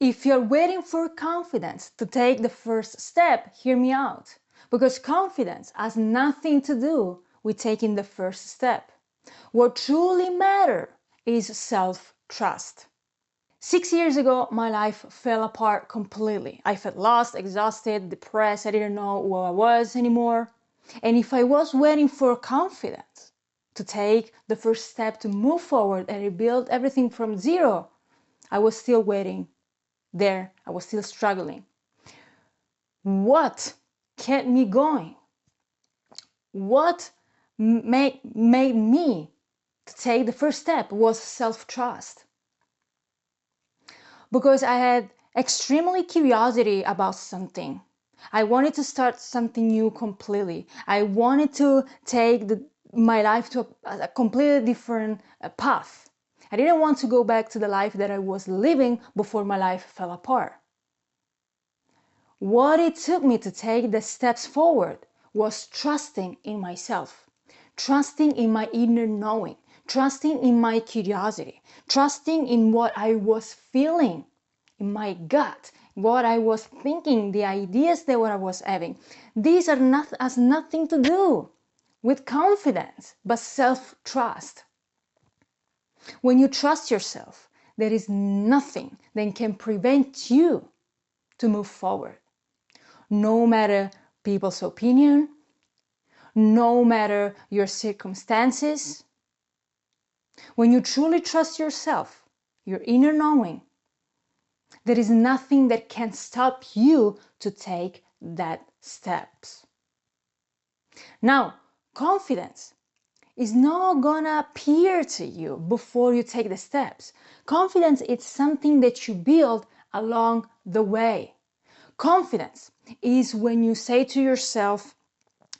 If you're waiting for confidence to take the first step, hear me out. Because confidence has nothing to do with taking the first step. What truly matters is self-trust. 6 years ago, my life fell apart completely. I felt lost, exhausted, depressed. I didn't know who I was anymore. And if I was waiting for confidence to take the first step to move forward and rebuild everything from zero, I was still waiting there. I was still struggling. What kept me going? What made me to take the first step was self-trust. Because I had extremely curiosity about something. I wanted to start something new completely. I wanted to take my life to a completely different path. I didn't want to go back to the life that I was living before my life fell apart. What it took me to take the steps forward was trusting in myself, trusting in my inner knowing, trusting in my curiosity, trusting in what I was feeling, in my gut, what I was thinking, the ideas that I was having. These has nothing to do with confidence, but self-trust. When you trust yourself, there is nothing that can prevent you to move forward. No matter people's opinion, no matter your circumstances. When you truly trust yourself, your inner knowing, there is nothing that can stop you to take that steps. Now, confidence is not gonna appear to you before you take the steps. Confidence is something that you build along the way. Confidence is when you say to yourself,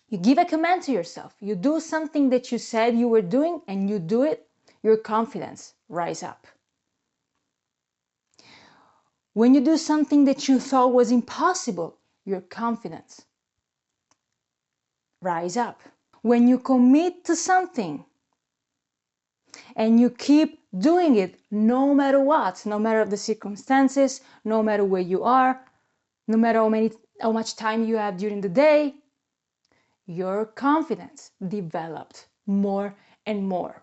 you give a command to yourself, you do something that you said you were doing and you do it, your confidence rise up. When you do something that you thought was impossible, your confidence rise up. When you commit to something and you keep doing it no matter what, no matter the circumstances, no matter where you are, no matter how much time you have during the day, your confidence developed more and more.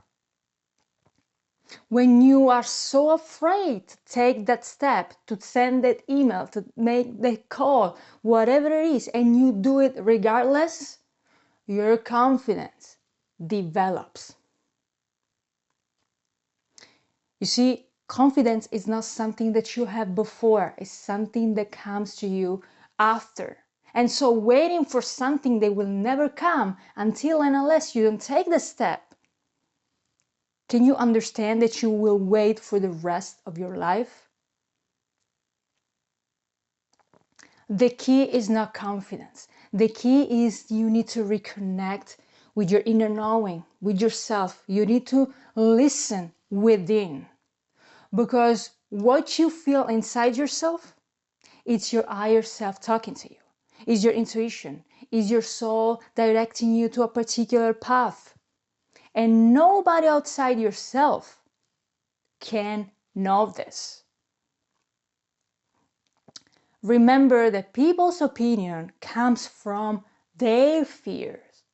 When you are so afraid to take that step, to send that email, to make that call, whatever it is, and you do it regardless, your confidence develops. You see, confidence is not something that you have before, it's something that comes to you after. And so waiting for something that will never come until and unless you don't take the step, can you understand that you will wait for the rest of your life? The key is not confidence. The key is you need to reconnect with your inner knowing, with yourself. You need to listen within. Because what you feel inside yourself, it's your higher self talking to you. It's your intuition. It's your soul directing you to a particular path. And nobody outside yourself can know this. Remember that people's opinion comes from their fears,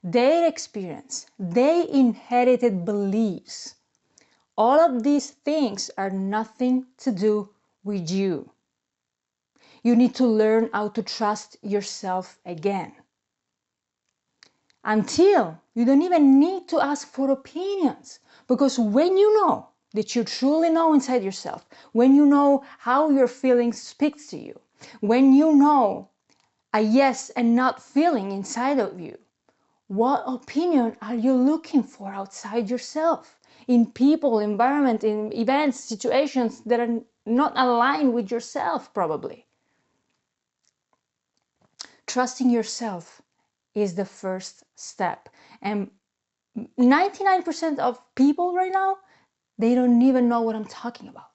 their experience, their inherited beliefs. All of these things are nothing to do with you. You need to learn how to trust yourself again. Until you don't even need to ask for opinions, because when you know that you truly know inside yourself, when you know how your feelings speak to you, when you know a yes and not feeling inside of you, what opinion are you looking for outside yourself? In people, environment, in events, situations that are not aligned with yourself, probably. Trusting yourself is the first step. And 99% of people right now, they don't even know what I'm talking about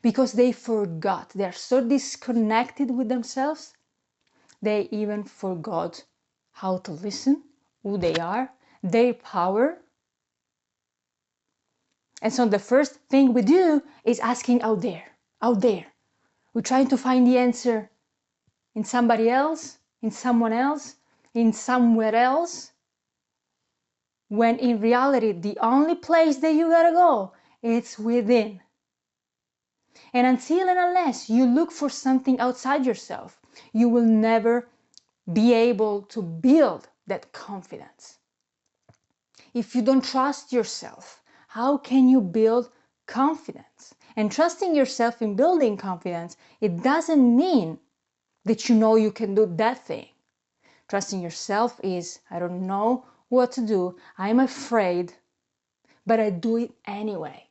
because they forgot. They're so disconnected with themselves, they even forgot how to listen, who they are, their power. And so the first thing we do is asking out there, We're trying to find the answer in somebody else, in someone else, in somewhere else, when in reality, the only place that you gotta go, it's within. And until and unless you look for something outside yourself, you will never be able to build that confidence. If you don't trust yourself, how can you build confidence? And trusting yourself in building confidence, it doesn't mean that you know you can do that thing. Trusting yourself is, I don't know what to do, I'm afraid, but I do it anyway.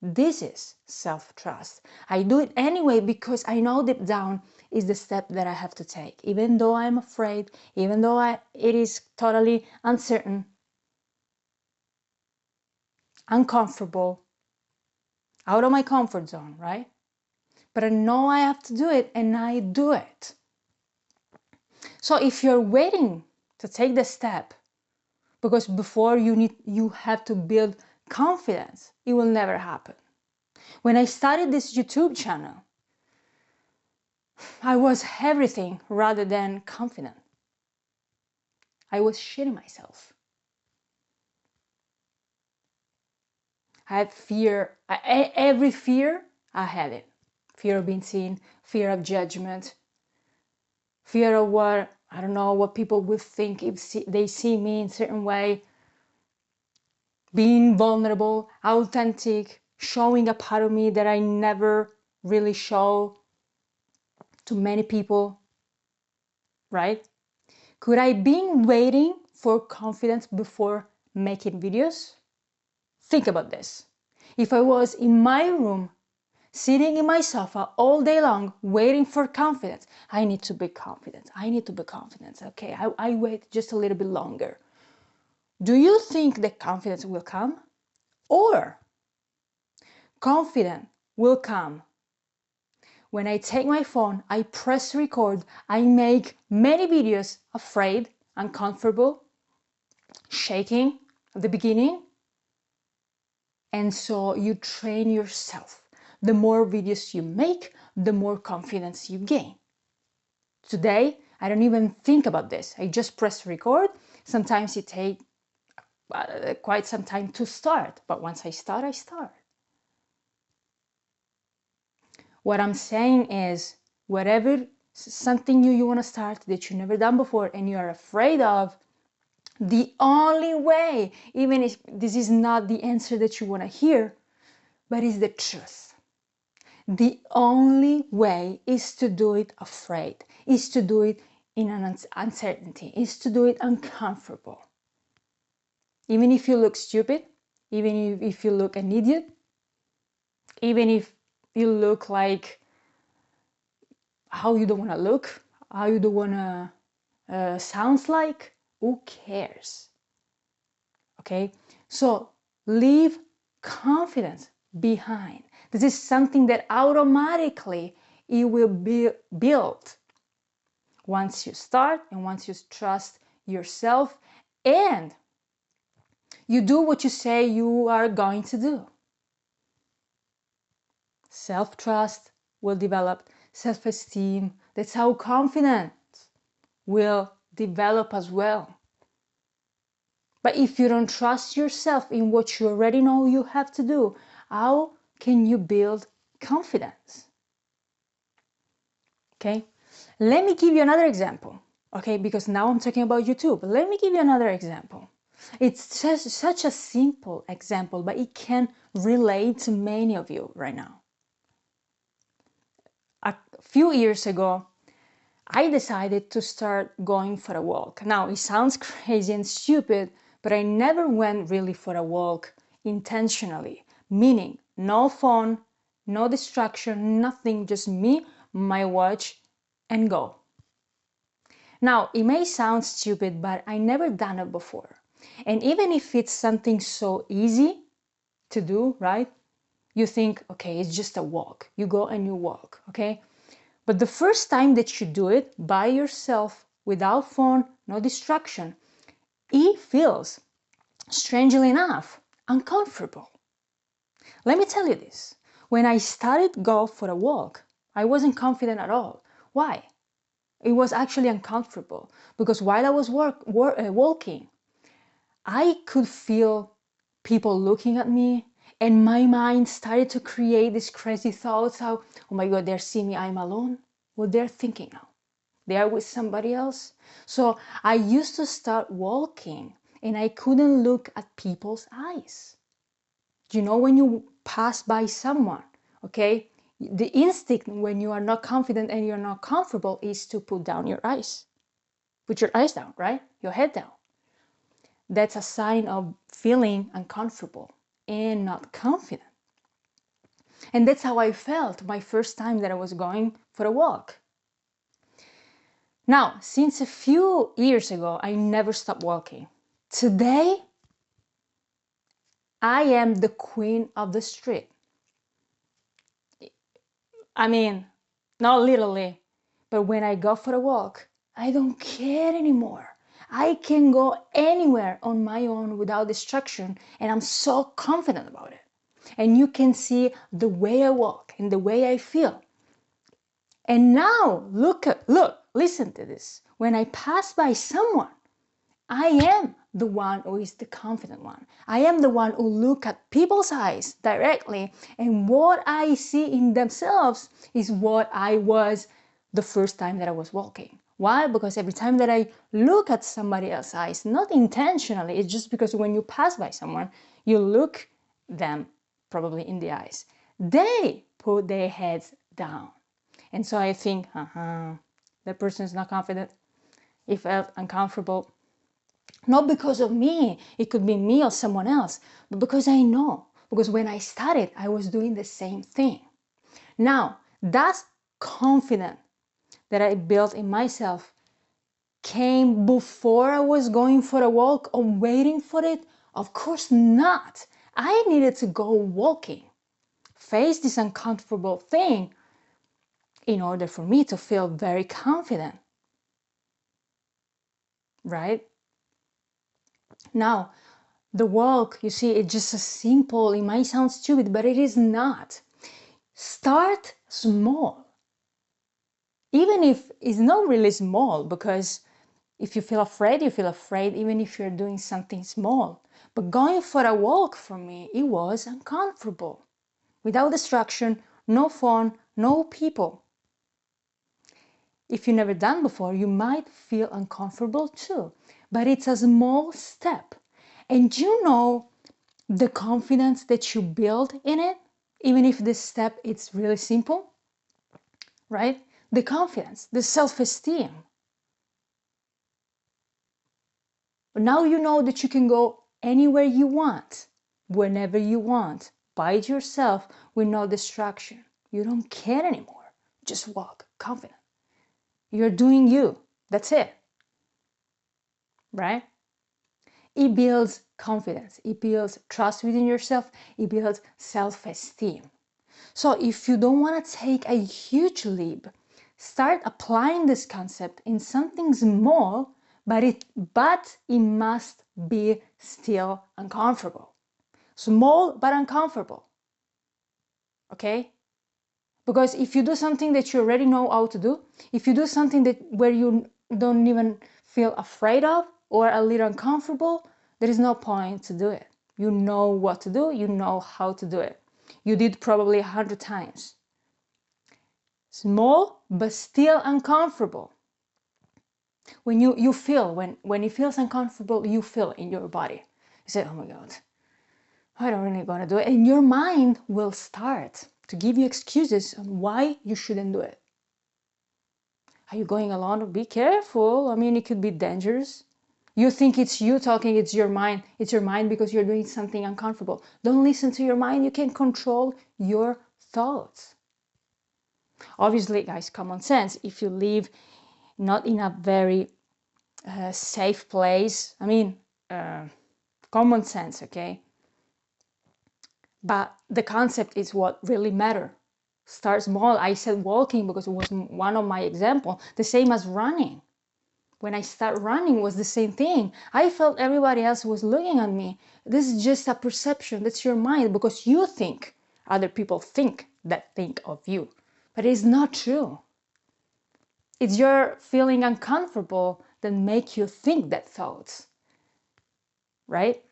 This is self-trust. I do it anyway because I know deep down is the step that I have to take. Even though I'm afraid, even though it is totally uncertain, uncomfortable, out of my comfort zone, right? But I know I have to do it, and I do it. So if you're waiting to take the step, because before you have to build confidence, it will never happen. When I started this YouTube channel, I was everything rather than confident. I was shitting myself. I had fear. Every fear, I had it. Fear of being seen, fear of judgment, fear of what, I don't know, what people will think if they see me in a certain way. Being vulnerable, authentic, showing a part of me that I never really show to many people, right? Could I been waiting for confidence before making videos? Think about this. If I was in my room, sitting in my sofa all day long, waiting for confidence, I need to be confident. I need to be confident. Okay, I wait just a little bit longer. Do you think that confidence will come? Or confidence will come when I take my phone, I press record, I make many videos, afraid, uncomfortable, shaking at the beginning. And so you train yourself. The more videos you make, the more confidence you gain. Today, I don't even think about this. I just press record. Sometimes it takes quite some time to start, but once I start, I start. What I'm saying is, whatever something new you want to start that you've never done before and you are afraid of, the only way, even if this is not the answer that you want to hear, but is the truth. The only way is to do it afraid, is to do it in an uncertainty, is to do it uncomfortable. Even if you look stupid, even if you look an idiot, even if you look like how you don't want to look, how you don't want to sound like, who cares? Okay, so leave confidence behind. This is something that automatically it will be built once you start and once you trust yourself and you do what you say you are going to do. Self-trust will develop, self-esteem. That's how confidence will develop as well. But if you don't trust yourself in what you already know you have to do, how can you build confidence? Okay, let me give you another example. Okay, because now I'm talking about YouTube. Let me give you another example. It's just such a simple example, but it can relate to many of you right now. A few years ago, I decided to start going for a walk. Now, it sounds crazy and stupid, but I never went really for a walk intentionally, meaning no phone, no distraction, nothing, just me, my watch, and go. Now, it may sound stupid, but I never done it before. And even if it's something so easy to do, right? You think, okay, it's just a walk. You go and you walk, okay? But the first time that you do it by yourself, without phone, no distraction, it feels, strangely enough, uncomfortable. Let me tell you this. When I started go for a walk, I wasn't confident at all. Why? It was actually uncomfortable because while I was walking, I could feel people looking at me, and my mind started to create these crazy thoughts. How, oh my God, they're seeing me, I'm alone. What they're thinking now? They are with somebody else. So I used to start walking and I couldn't look at people's eyes. You know, when you pass by someone, okay, the instinct when you are not confident and you're not comfortable is to put down your eyes. Put your eyes down, right? Your head down. That's a sign of feeling uncomfortable and not confident. And that's how I felt my first time that I was going for a walk. Now, since a few years ago, I never stopped walking. Today, I am the queen of the street. I mean, not literally, but when I go for a walk, I don't care anymore. I can go anywhere on my own without distraction, and I'm so confident about it. And you can see the way I walk and the way I feel. And now, look, listen to this. When I pass by someone, I am the one who is the confident one. I am the one who look at people's eyes directly, and what I see in themselves is what I was the first time that I was walking. Why? Because every time that I look at somebody else's eyes, not intentionally, it's just because when you pass by someone, you look them probably in the eyes. They put their heads down. And so I think, that person is not confident. It felt uncomfortable. Not because of me, it could be me or someone else, but because I know. Because when I started, I was doing the same thing. Now, that confidence that I built in myself came before I was going for a walk or waiting for it? Of course not. I needed to go walking, face this uncomfortable thing in order for me to feel very confident, right? Now, the walk, you see, it's just a simple, it might sound stupid, but it is not. Start small. Even if it's not really small, because if you feel afraid, you feel afraid, even if you're doing something small. But going for a walk for me, it was uncomfortable. Without distraction, no phone, no people. If you've never done before, you might feel uncomfortable too. But it's a small step. And you know the confidence that you build in it, even if this step is really simple, right? The confidence, the self-esteem. Now you know that you can go anywhere you want, whenever you want, by yourself with no distraction. You don't care anymore. Just walk, confident. You're doing you. That's it. Right? It builds confidence. It builds trust within yourself. It builds self-esteem. So if you don't want to take a huge leap, start applying this concept in something small, but it must be still uncomfortable. Small but uncomfortable. Okay? Because if you do something that you already know how to do, if you do something where you don't even feel afraid of or a little uncomfortable, there is no point to do it. You know what to do, you know how to do it. You did probably 100 times. Small, but still uncomfortable. When you feel, when it feels uncomfortable, you feel in your body. You say, oh my God, I don't really want to do it. And your mind will start to give you excuses on why you shouldn't do it. Are you going alone? Be careful. I mean, it could be dangerous. You think it's you talking, it's your mind. It's your mind because you're doing something uncomfortable. Don't listen to your mind. You can control your thoughts. Obviously, guys, common sense. If you live not in a very safe place, I mean, common sense, okay? But the concept is what really matters. Start small. I said walking because it was one of my examples. The same as running. When I start running was the same thing. I felt everybody else was looking at me. This is just a perception. That's your mind because you think other people think that think of you. But it's not true. It's your feeling uncomfortable that make you think that thoughts, right?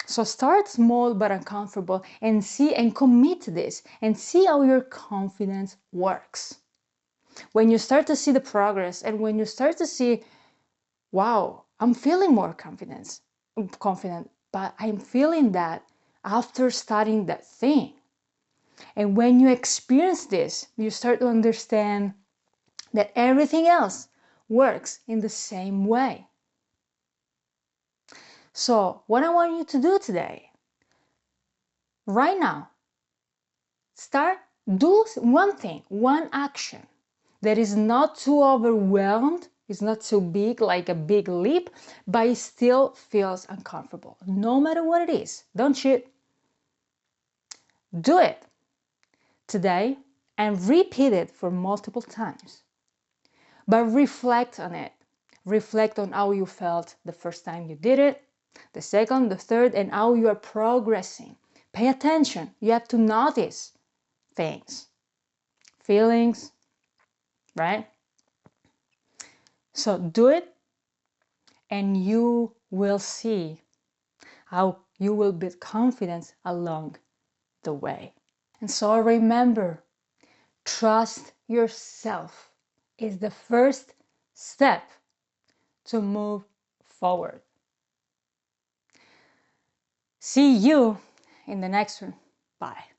So start small but uncomfortable and see and commit to this and see how your confidence works. When you start to see the progress and when you start to see, wow, I'm feeling more confident, but I'm feeling that after studying that thing. And when you experience this, you start to understand that everything else works in the same way. So, what I want you to do today, right now, do one thing, one action that is not too overwhelmed, is not too big, like a big leap, but it still feels uncomfortable. No matter what it is, don't cheat. Do it today and repeat it for multiple times. But reflect on it. Reflect on how you felt the first time you did it, the second, the third, and how you are progressing. Pay attention. You have to notice things, feelings, right? So do it and you will see how you will build confidence along the way. And so remember, trust yourself is the first step to move forward. See you in the next one. Bye.